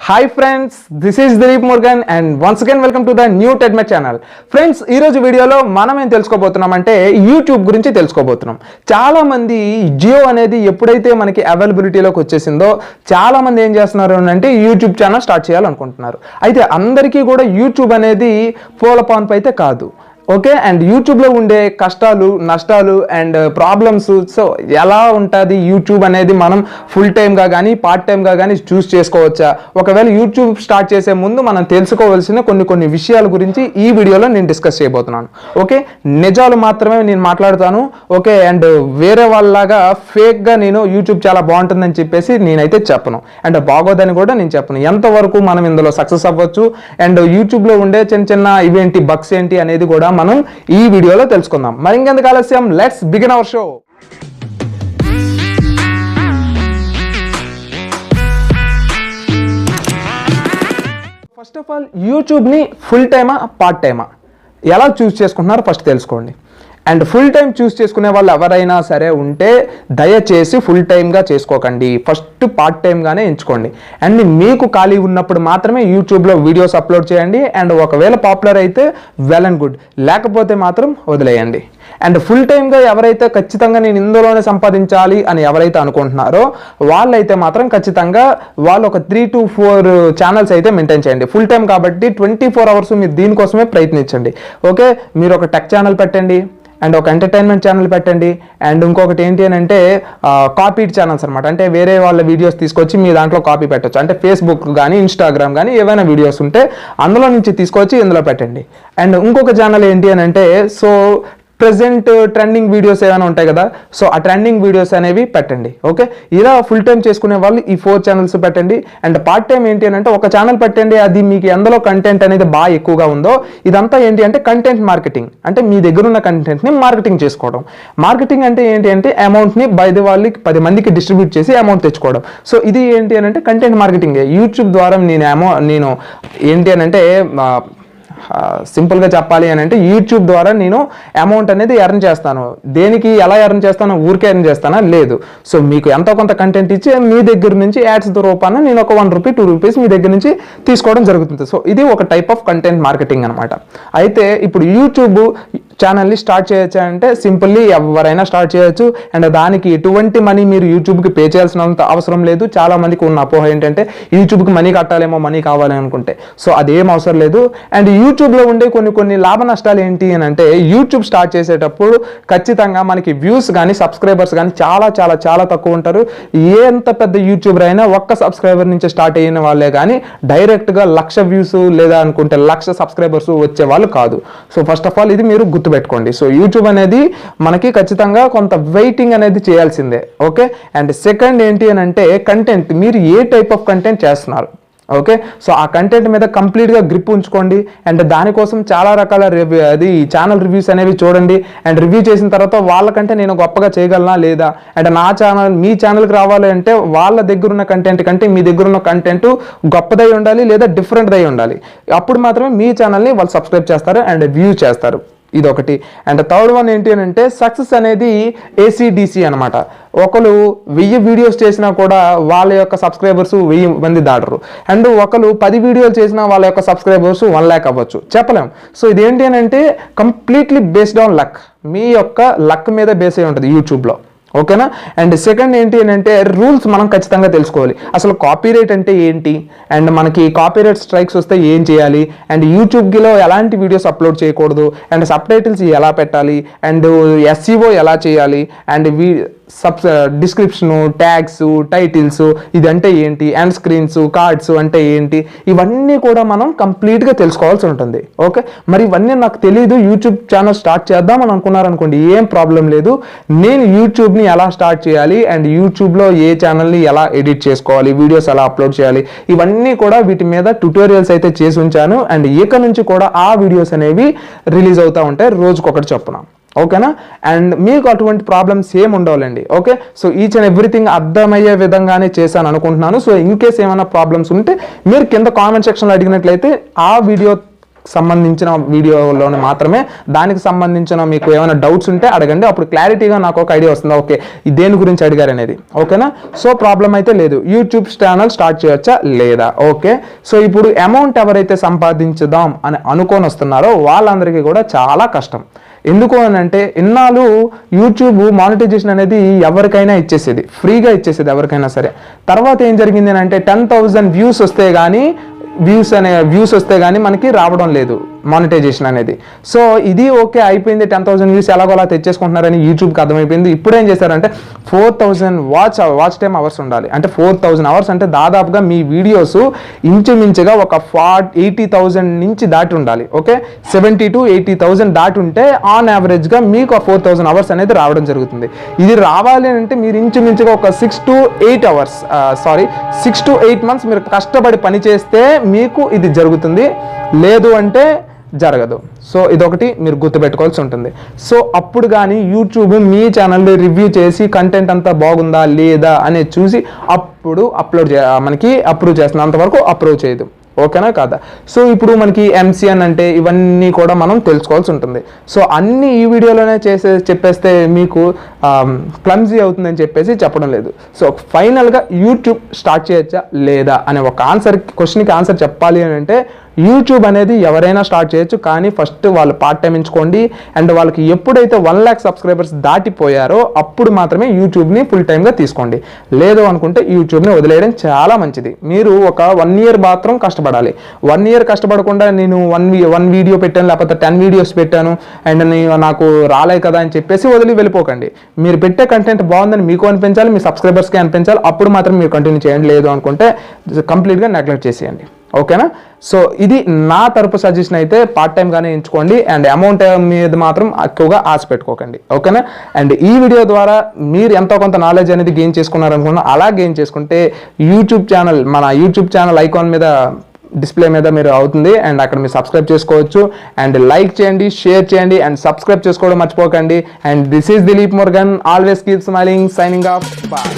Hi friends, this is Dilip Murugan and once again welcome to the new Tedmet channel. Friends, ఈరోజు వీడియోలో మనం ఏం తెలుసుకోబోతున్నాం అంటే యూట్యూబ్ గురించి తెలుసుకోబోతున్నాం. చాలామంది జియో అనేది ఎప్పుడైతే మనకి అవైలబిలిటీలోకి వచ్చేసిందో చాలామంది ఏం చేస్తున్నారు అంటే యూట్యూబ్ ఛానల్ స్టార్ట్ చేయాలనుకుంటున్నారు. అయితే అందరికీ కూడా యూట్యూబ్ అనేది పూల పాన్పు అయితే కాదు. ఓకే, అండ్ యూట్యూబ్లో ఉండే కష్టాలు, నష్టాలు అండ్ ప్రాబ్లమ్స్, సో ఎలా ఉంటుంది యూట్యూబ్ అనేది మనం ఫుల్ టైమ్గా కానీ పార్ట్ టైమ్గా కానీ చూస్ చేసుకోవచ్చా, ఒకవేళ యూట్యూబ్ స్టార్ట్ చేసే ముందు మనం తెలుసుకోవాల్సిన కొన్ని విషయాల గురించి ఈ వీడియోలో నేను డిస్కస్ చేయబోతున్నాను. ఓకే, నిజాలు మాత్రమే నేను మాట్లాడుతాను. ఓకే, అండ్ వేరే వాళ్ళలాగా ఫేక్గా నేను యూట్యూబ్ చాలా బాగుంటుందని చెప్పేసి నేనైతే చెప్పను, అండ్ బాగోదని కూడా నేను చెప్పను. ఎంతవరకు మనం ఇందులో సక్సెస్ అవ్వచ్చు అండ్ యూట్యూబ్లో ఉండే చిన్న ఇవేంటి బగ్స్ ఏంటి అనేది కూడా మనం ఈ వీడియోలో తెలుసుకుందాం. మరి ఇంకెందుకు ఆలస్యం, let's begin our show. First of all, యూట్యూబ్ని ఫుల్ టైమా పార్ట్ టైమా ఎలా చూస్ చేసుకుంటున్నారో ఫస్ట్ తెలుసుకోండి. అండ్ ఫుల్ టైం చూస్ చేసుకునే వాళ్ళు ఎవరైనా సరే ఉంటే దయచేసి ఫుల్ టైమ్గా చేసుకోకండి, ఫస్ట్ పార్ట్ టైమ్గానే ఎంచుకోండి. అండ్ మీకు ఖాళీ ఉన్నప్పుడు మాత్రమే యూట్యూబ్లో వీడియోస్ అప్లోడ్ చేయండి. అండ్ ఒకవేళ పాపులర్ అయితే వెల్ అండ్ గుడ్, లేకపోతే మాత్రం వదిలేయండి. అండ్ ఫుల్ టైమ్గా ఎవరైతే ఖచ్చితంగా నేను ఇందులోనే సంపాదించాలి అని ఎవరైతే అనుకుంటున్నారో వాళ్ళైతే మాత్రం ఖచ్చితంగా వాళ్ళు ఒక 3 to 4 ఛానల్స్ అయితే మెయింటైన్ చేయండి. ఫుల్ టైం కాబట్టి 24 hours మీరు దీనికోసమే ప్రయత్నించండి. ఓకే, మీరు ఒక టెక్ ఛానల్ పెట్టండి, అండ్ ఒక ఎంటర్టైన్మెంట్ ఛానల్ పెట్టండి, అండ్ ఇంకొకటి ఏంటి అని అంటే కాపీడ్ ఛానల్స్ అనమాట. అంటే వేరే వాళ్ళ వీడియోస్ తీసుకొచ్చి మీ దాంట్లో కాపీ పెట్టచ్చు. అంటే ఫేస్బుక్ కానీ ఇన్స్టాగ్రామ్ కానీ ఏవైనా వీడియోస్ ఉంటే అందులో నుంచి తీసుకొచ్చి ఇందులో పెట్టండి. అండ్ ఇంకొక ఛానల్ ఏంటి అని అంటే సో ప్రెసెంట్ ట్రెండింగ్ వీడియోస్ ఏమైనా ఉంటాయి కదా, సో ఆ ట్రెండింగ్ వీడియోస్ అనేవి పెట్టండి. ఓకే, ఇలా ఫుల్ టైం చేసుకునే వాళ్ళు ఈ 4 ఛానల్స్ పెట్టండి. అండ్ పార్ట్ టైం ఏంటి అని అంటే ఒక ఛానల్ పెట్టండి, అది మీకు ఎందులో కంటెంట్ అనేది బాగా ఎక్కువగా ఉందో ఇదంతా ఏంటి అంటే కంటెంట్ మార్కెటింగ్. అంటే మీ దగ్గర ఉన్న కంటెంట్ని మార్కెటింగ్ చేసుకోవడం. మార్కెటింగ్ అంటే ఏంటి అంటే అమౌంట్ని బయట వాళ్ళకి 10 మందికి డిస్ట్రిబ్యూట్ చేసి అమౌంట్ తెచ్చుకోవడం. సో ఇది ఏంటి అని అంటే కంటెంట్ మార్కెటింగ్. యూట్యూబ్ ద్వారా నేను ఏంటి అని అంటే సింపుల్గా చెప్పాలి అని అంటే యూట్యూబ్ ద్వారా నేను అమౌంట్ అనేది ఎర్న్ చేస్తాను. దేనికి ఎలా ఎర్న్ చేస్తాను, ఊరికే ఎర్న్ చేస్తానా లేదు. సో మీకు ఎంతో కొంత కంటెంట్ ఇచ్చి మీ దగ్గర నుంచి యాడ్స్ రూపాన నేను ఒక 1 రూపీ 2 రూపీస్ మీ దగ్గర నుంచి తీసుకోవడం జరుగుతుంది. సో ఇది ఒక టైప్ ఆఫ్ కంటెంట్ మార్కెటింగ్ అనమాట. అయితే ఇప్పుడు యూట్యూబ్ ఛానల్ని స్టార్ట్ చేయొచ్చా అంటే సింపుల్లీ ఎవరైనా స్టార్ట్ చేయొచ్చు. అండ్ దానికి ఎటువంటి మనీ మీరు యూట్యూబ్కి పే చేయాల్సినంత అవసరం లేదు. చాలా మందికి ఉన్న అపోహ ఏంటంటే యూట్యూబ్కి మనీ కట్టాలేమో, మనీ కావాలి అనుకుంటే. సో అదేం అవసరం లేదు. అండ్ యూట్యూబ్లో ఉండే కొన్ని లాభ నష్టాలు ఏంటి అని అంటే యూట్యూబ్ స్టార్ట్ చేసేటప్పుడు ఖచ్చితంగా మనకి వ్యూస్ కానీ సబ్స్క్రైబర్స్ కానీ చాలా తక్కువ ఉంటారు. ఎంత పెద్ద యూట్యూబర్ అయినా ఒక్క సబ్స్క్రైబర్ నుంచి స్టార్ట్ అయిన వాళ్ళే కానీ డైరెక్ట్గా 1,00,000 వ్యూస్ లేదా అనుకుంటే 1,00,000 సబ్స్క్రైబర్స్ వచ్చే వాళ్ళు కాదు. సో ఫస్ట్ ఆఫ్ ఆల్ ఇది మీరు గుర్తుపెట్టుకోండి. సో యూట్యూబ్ అనేది మనకి ఖచ్చితంగా కొంత వెయిటింగ్ అనేది చేయాల్సిందే. ఓకే, అండ్ సెకండ్ ఏంటి అని అంటే కంటెంట్, మీరు ఏ టైప్ ఆఫ్ కంటెంట్ చేస్తున్నారు. ఓకే, సో ఆ కంటెంట్ మీద కంప్లీట్గా గ్రిప్ ఉంచుకోండి. అండ్ దానికోసం చాలా రకాల ఛానల్ రివ్యూస్ అనేవి చూడండి. అండ్ రివ్యూ చేసిన తర్వాత వాళ్ళకంటే నేను గొప్పగా చేయగలనా లేదా, అండ్ నా ఛానల్ మీ ఛానల్కి రావాలి అంటే వాళ్ళ దగ్గర ఉన్న కంటెంట్ కంటే మీ దగ్గర ఉన్న కంటెంట్ గొప్పదై ఉండాలి లేదా డిఫరెంట్దై ఉండాలి. అప్పుడు మాత్రమే మీ ఛానల్ని వాళ్ళు సబ్స్క్రైబ్ చేస్తారు అండ్ వ్యూ చేస్తారు. ఇదొకటి. అండ్ థర్డ్ వన్ ఏంటి అని అంటే సక్సెస్ అనేది ACDC అనమాట. ఒకరు 1000 వీడియోస్ చేసినా కూడా వాళ్ళ యొక్క సబ్స్క్రైబర్స్ 1000 మంది దాటరు. అండ్ ఒకరు 10 వీడియోలు చేసినా వాళ్ళ యొక్క సబ్స్క్రైబర్స్ 1 lakh అవ్వచ్చు, చెప్పలేం. సో ఇదేంటి అని అంటే కంప్లీట్లీ బేస్డ్ ఆన్ లక్. మీ యొక్క లక్ మీద బేస్ అయి ఉంటుంది యూట్యూబ్లో. ఓకేనా. అండ్ సెకండ్ ఏంటి అని అంటే రూల్స్ మనం ఖచ్చితంగా తెలుసుకోవాలి. అసలు కాపీరైట్ అంటే ఏంటి, అండ్ మనకి కాపీరైట్ స్ట్రైక్స్ వస్తే ఏం చేయాలి, అండ్ యూట్యూబ్లో ఎలాంటి వీడియోస్ అప్లోడ్ చేయకూడదు, అండ్ సబ్ టైటిల్స్ ఎలా పెట్టాలి, అండ్ SEO ఎలా చేయాలి, అండ్ డిస్క్రిప్షను, ట్యాగ్స్, టైటిల్స్ ఇదంటే ఏంటి, అండ్ స్క్రీన్స్, కార్డ్స్ అంటే ఏంటి, ఇవన్నీ కూడా మనం కంప్లీట్గా తెలుసుకోవాల్సి ఉంటుంది. ఓకే, మరి ఇవన్నీ నాకు తెలియదు, యూట్యూబ్ ఛానల్ స్టార్ట్ చేద్దామని అనుకున్నారనుకోండి, ఏం ప్రాబ్లం లేదు. నేను యూట్యూబ్ని ఎలా స్టార్ట్ చేయాలి అండ్ యూట్యూబ్లో ఏ ఛానల్ని ఎలా ఎడిట్ చేసుకోవాలి, వీడియోస్ ఎలా అప్లోడ్ చేయాలి, ఇవన్నీ కూడా వీటి మీద ట్యుటోరియల్స్ అయితే చేసి ఉంచాను. అండ్ ఇక నుంచి కూడా ఆ వీడియోస్ అనేవి రిలీజ్ అవుతూ ఉంటాయి, రోజుకొకటి చొప్పున. ఓకేనా. అండ్ మీకు అటువంటి ప్రాబ్లమ్స్ ఏమి ఉండవాలండి. Okay, so each and everything అర్థమయ్యే విధంగానే చేశాను అనుకుంటున్నాను. సో ఇన్ కేస్ ఏమైనా ప్రాబ్లమ్స్ ఉంటే మీరు కింద కామెంట్ సెక్షన్లో అడిగినట్లయితే ఆ వీడియో సంబంధించిన వీడియోలోనే మాత్రమే, దానికి సంబంధించిన మీకు ఏమైనా డౌట్స్ ఉంటే అడగండి, అప్పుడు క్లారిటీగా నాకు ఒక ఐడియా వస్తుంది, ఓకే దేని గురించి అడిగారు అనేది. ఓకేనా? సో ప్రాబ్లం అయితే లేదు. యూట్యూబ్ ఛానల్ స్టార్ట్ చేయొచ్చా లేదా? ఓకే. సో ఇప్పుడు అమౌంట్ ఎవరైతే సంపాదించుదాం అని అనుకొని వస్తున్నారో వాళ్ళందరికీ కూడా చాలా కష్టం. ఎందుకు అని అంటే ఇన్నాళ్ళు యూట్యూబ్ మానిటైజేషన్ అనేది ఎవరికైనా ఇచ్చేసేది, ఫ్రీగా ఇచ్చేసేది ఎవరికైనా సరే. తర్వాత ఏం జరిగింది అని అంటే 10,000 వ్యూస్ వస్తే కానీ వ్యూస్ వస్తే కానీ మనకి రావడం లేదు మానిటైజేషన్ అనేది. సో ఇది ఓకే అయిపోయింది, 10,000 వ్యూస్ ఎలాగోలా తెచ్చేసుకుంటున్నారని యూట్యూబ్కి అర్థమైపోయింది. ఇప్పుడు ఏం చేశారంటే 4,000 వాచ్ టైమ్ అవర్స్ ఉండాలి. అంటే 4,000 అవర్స్ అంటే దాదాపుగా మీ వీడియోస్ ఇంచుమించుగా ఒక 80,000 నుంచి దాటి ఉండాలి. ఓకే, 70 to 80,000 దాటి ఉంటే ఆన్ యావరేజ్గా మీకు 4,000 అవర్స్ అనేది రావడం జరుగుతుంది. ఇది రావాలి అంటే మీరు ఇంచుమించుగా ఒక 6 to 8 months మీరు కష్టపడి పని చేస్తే మీకు ఇది జరుగుతుంది, లేదు అంటే జరగదు. సో ఇదొకటి మీరు గుర్తుపెట్టుకోవాల్సి ఉంటుంది. సో అప్పుడు కానీ యూట్యూబ్ మీ ఛానల్ రివ్యూ చేసి కంటెంట్ అంతా బాగుందా లేదా అనేది చూసి అప్పుడు మనకి అప్రూవ్ చేస్తుంది, అంతవరకు అప్రూవ్ చేయదు. ఓకేనా కాదా? సో ఇప్పుడు మనకి MCN అంటే ఇవన్నీ కూడా మనం తెలుసుకోవాల్సి ఉంటుంది. సో అన్ని ఈ వీడియోలోనే చెప్పేస్తే మీకు క్లమ్జీ అవుతుందని చెప్పేసి చెప్పడం లేదు. సో ఫైనల్గా యూట్యూబ్ స్టార్ట్ చేయొచ్చా లేదా అనే ఒక క్వశ్చన్కి ఆన్సర్ చెప్పాలి అని అంటే యూట్యూబ్ అనేది ఎవరైనా స్టార్ట్ చేయొచ్చు, కానీ ఫస్ట్ వాళ్ళు పార్ట్ టైం ఎంచుకోండి. అండ్ వాళ్ళకి ఎప్పుడైతే 1 lakh సబ్స్క్రైబర్స్ దాటిపోయారో అప్పుడు మాత్రమే యూట్యూబ్ని ఫుల్ టైమ్గా తీసుకోండి. లేదు అనుకుంటే యూట్యూబ్ని వదిలేయడం చాలా మంచిది. మీరు ఒక 1 year మాత్రం కష్టపడాలి. 1 year కష్టపడకుండా నేను 1 వీడియో పెట్టాను లేకపోతే 10 వీడియోస్ పెట్టాను అండ్ నాకు రాలే కదా అని చెప్పేసి వదిలి వెళ్ళిపోకండి. మీరు పెట్టే కంటెంట్ బాగుందని మీకు అనిపించాలి, మీ సబ్స్క్రైబర్స్కి అనిపించాలి, అప్పుడు మాత్రం మీరు కంటిన్యూ చేయండి. లేదు అనుకుంటే కంప్లీట్గా నెగ్లెక్ట్ చేసేయండి. ఓకేనా? సో ఇది నా తరపు సజెషన్ అయితే పార్ట్ టైంగానే ఎంచుకోండి అండ్ అమౌంట్ మీద మాత్రం ఎక్కువగా ఆశ పెట్టుకోకండి. ఓకేనా? అండ్ ఈ వీడియో ద్వారా మీరు ఎంతో కొంత నాలెడ్జ్ అనేది గెయిన్ చేసుకున్నారనుకున్నా, అలా గెయిన్ చేసుకుంటే మన యూట్యూబ్ ఛానల్ ఐకాన్ మీద డిస్ప్లే మీద మీరు అవుతుంది అండ్ అక్కడ మీరు సబ్స్క్రైబ్ చేసుకోవచ్చు. అండ్ లైక్ చేయండి, షేర్ చేయండి అండ్ సబ్స్క్రైబ్ చేసుకోవడం మర్చిపోకండి. And this is Dilip Murugan, always keep smiling, signing off, bye.